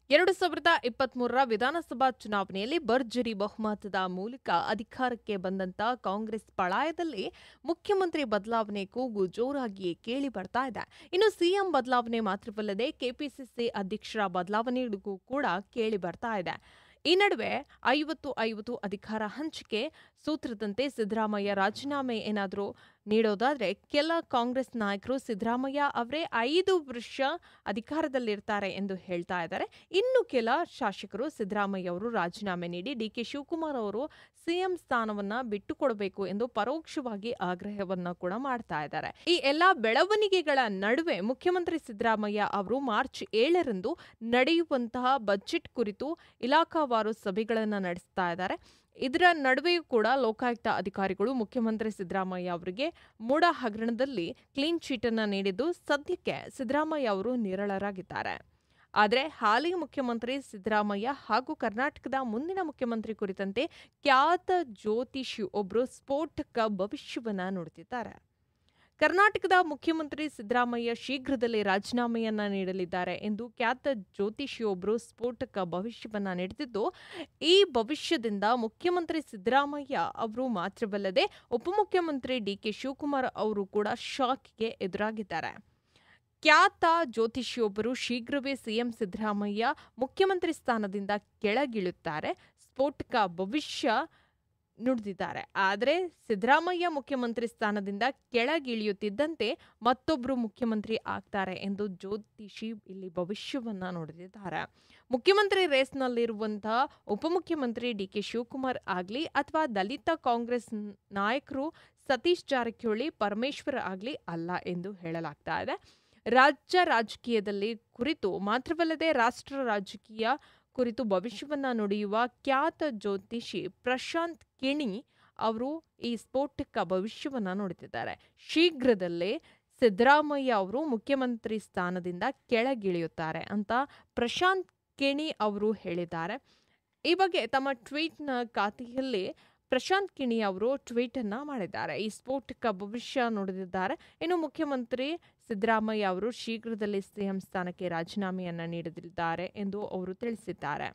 2023ರ ವಿಧಾನಸಭಾ ಚುನಾವಣೆಯಲ್ಲಿ ಭರ್ಜರಿ ಬಹುಮತದ ಮೂಲಕ ಅಧಿಕಾರಕ್ಕೆ ಬಂದಂತ ಕಾಂಗ್ರೆಸ್ ಪಾಳಯದಲ್ಲಿ ಮುಖ್ಯಮಂತ್ರಿ ಬದಲಾವಣೆ ಕೂಗು ಜೋರಾಗಿಯೇ ಕೇಳಿ ಬರ್ತಾ ಇದೆ. ಇನ್ನು ಸಿಎಂ ಬದಲಾವಣೆ ಮಾತ್ರವಲ್ಲದೆ ಕೆಪಿಸಿಸಿ ಅಧ್ಯಕ್ಷರ ಬದಲಾವಣೆಗೂ ಕೂಡ ಕೇಳಿ ಬರ್ತಾ ಇದೆ. ಈ ನಡುವೆ 50-50 ಅಧಿಕಾರ ಹಂಚಿಕೆ ಸೂತ್ರದಂತೆ ಸಿದ್ದರಾಮಯ್ಯ ರಾಜೀನಾಮೆ ಏನಾದರೂ ನೀಡೋದಾದ್ರೆ ಕೆಲ ಕಾಂಗ್ರೆಸ್ ನಾಯಕರು ಸಿದ್ದರಾಮಯ್ಯ ಅವರೇ 5 ವರ್ಷ ಅಧಿಕಾರದಲ್ಲಿರ್ತಾರೆ ಎಂದು ಹೇಳ್ತಾ ಇದ್ದಾರೆ. ಇನ್ನು ಕೆಲ ಶಾಸಕರು ಸಿದ್ದರಾಮಯ್ಯ ಅವರು ರಾಜೀನಾಮೆ ನೀಡಿ ಡಿಕೆ ಶಿವಕುಮಾರ್ ಅವರು ಸಿಎಂ ಸ್ಥಾನವನ್ನ ಬಿಟ್ಟುಕೊಡಬೇಕು ಎಂದು ಪರೋಕ್ಷವಾಗಿ ಆಗ್ರಹವನ್ನ ಕೂಡ ಮಾಡ್ತಾ ಇದ್ದಾರೆ. ಈ ಎಲ್ಲಾ ಬೆಳವಣಿಗೆಗಳ ನಡುವೆ ಮುಖ್ಯಮಂತ್ರಿ ಸಿದ್ದರಾಮಯ್ಯ ಅವರು ಮಾರ್ಚ್ 7ರಂದು ನಡೆಯುವಂತಹ ಬಜೆಟ್ ಕುರಿತು ಇಲಾಖಾವಾರು ಸಭೆಗಳನ್ನು ನಡೆಸ್ತಾ ಇದ್ದಾರೆ. ಇದರ ನಡುವೆಯೂ ಕೂಡ ಲೋಕಾಯುಕ್ತ ಅಧಿಕಾರಿಗಳು ಮುಖ್ಯಮಂತ್ರಿ ಸಿದ್ದರಾಮಯ್ಯ ಅವರಿಗೆ ಮೂಡ ಹಗರಣದಲ್ಲಿ ಕ್ಲೀನ್ ಚೀಟ್ ಅನ್ನು ನೀಡಿದ್ದು ಸದ್ಯಕ್ಕೆ ಸಿದ್ದರಾಮಯ್ಯ ಅವರು ನಿರಳರಾಗಿದ್ದಾರೆ. ಆದರೆ ಹಾಲಿ ಮುಖ್ಯಮಂತ್ರಿ ಸಿದ್ದರಾಮಯ್ಯ ಹಾಗೂ ಕರ್ನಾಟಕದ ಮುಂದಿನ ಮುಖ್ಯಮಂತ್ರಿ ಕುರಿತಂತೆ ಖ್ಯಾತ ಜ್ಯೋತಿಷಿ ಒಬ್ಬರು ಸ್ಫೋಟಕ ಭವಿಷ್ಯವನ್ನ ನುಡಿದಿದ್ದಾರೆ. ಕರ್ನಾಟಕದ ಮುಖ್ಯಮಂತ್ರಿ ಸಿದ್ದರಾಮಯ್ಯ ಶೀಘ್ರದಲ್ಲೇ ರಾಜೀನಾಮೆಯನ್ನ ನೀಡಲಿದ್ದಾರೆ ಎಂದು ಖ್ಯಾತ ಜ್ಯೋತಿಷಿಯೊಬ್ಬರು ಸ್ಫೋಟಕ ಭವಿಷ್ಯವನ್ನ ನೀಡಿದ್ದು, ಈ ಭವಿಷ್ಯದಿಂದ ಮುಖ್ಯಮಂತ್ರಿ ಸಿದ್ದರಾಮಯ್ಯ ಅವರು ಮಾತ್ರವಲ್ಲದೆ ಉಪಮುಖ್ಯಮಂತ್ರಿ ಡಿಕೆ ಶಿವಕುಮಾರ್ ಅವರು ಕೂಡ ಶಾಕ್ಗೆ ಎದುರಾಗಿದ್ದಾರೆ. ಖ್ಯಾತ ಜ್ಯೋತಿಷಿಯೊಬ್ಬರು ಶೀಘ್ರವೇ ಸಿಎಂ ಸಿದ್ದರಾಮಯ್ಯ ಮುಖ್ಯಮಂತ್ರಿ ಸ್ಥಾನದಿಂದ ಕೆಳಗಿಳುತ್ತಾರೆ ಸ್ಫೋಟಕ ಭವಿಷ್ಯ ನುಡಿದಿದ್ದಾರೆ. ಆದರೆ ಸಿದ್ದರಾಮಯ್ಯ ಮುಖ್ಯಮಂತ್ರಿ ಸ್ಥಾನದಿಂದ ಕೆಳಗಿಳಿಯುತ್ತಿದ್ದಂತೆ ಮತ್ತೊಬ್ಬರು ಮುಖ್ಯಮಂತ್ರಿ ಆಗ್ತಾರೆ ಎಂದು ಜ್ಯೋತಿಷಿ ಇಲ್ಲಿ ಭವಿಷ್ಯವನ್ನ ನುಡಿದಿದ್ದಾರೆ. ಮುಖ್ಯಮಂತ್ರಿ ರೇಸ್ನಲ್ಲಿರುವಂತಹ ಉಪಮುಖ್ಯಮಂತ್ರಿ ಡಿಕೆ ಶಿವಕುಮಾರ್ ಆಗಲಿ ಅಥವಾ ದಲಿತ ಕಾಂಗ್ರೆಸ್ ನಾಯಕರು ಸತೀಶ್ ಜಾರಕಿಹೊಳಿ ಪರಮೇಶ್ವರ್ ಆಗಲಿ ಅಲ್ಲ ಎಂದು ಹೇಳಲಾಗ್ತಾ ಇದೆ. ರಾಜ್ಯ ರಾಜಕೀಯದಲ್ಲಿ ಕುರಿತು ಮಾತ್ರವಲ್ಲದೆ ರಾಷ್ಟ್ರ ರಾಜಕೀಯ ಕುರಿತು ಭವಿಷ್ಯವನ್ನ ನುಡಿಯುವ ಖ್ಯಾತ ಜ್ಯೋತಿಷಿ ಪ್ರಶಾಂತ್ ಕಿಣಿ ಅವರು ಈ ಸ್ಫೋಟಕ ಭವಿಷ್ಯವನ್ನ ನುಡಿದಿದ್ದಾರೆ. ಶೀಘ್ರದಲ್ಲೇ ಸಿದ್ದರಾಮಯ್ಯ ಅವರು ಮುಖ್ಯಮಂತ್ರಿ ಸ್ಥಾನದಿಂದ ಕೆಳಗಿಳಿಯುತ್ತಾರೆ ಅಂತ ಪ್ರಶಾಂತ್ ಕಿಣಿ ಅವರು ಹೇಳಿದ್ದಾರೆ. ಈ ಬಗ್ಗೆ ತಮ್ಮ ಟ್ವೀಟ್ನ ಖಾತೆಯಲ್ಲಿ ಪ್ರಶಾಂತ್ ಕಿಣಿ ಅವರು ಟ್ವೀಟ್ ಅನ್ನ ಮಾಡಿದ್ದಾರೆ. ಈ ಸ್ಫೋಟಕ ಭವಿಷ್ಯ ನುಡಿದಿದ್ದಾರೆ. ಇನ್ನು ಮುಖ್ಯಮಂತ್ರಿ ಸಿದ್ದರಾಮಯ್ಯ ಅವರು ಶೀಘ್ರದಲ್ಲೇ ಸಿಎಂ ಸ್ಥಾನಕ್ಕೆ ರಾಜೀನಾಮೆಯನ್ನ ನೀಡಲಿದ್ದಾರೆ ಎಂದು ಅವರು ತಿಳಿಸಿದ್ದಾರೆ.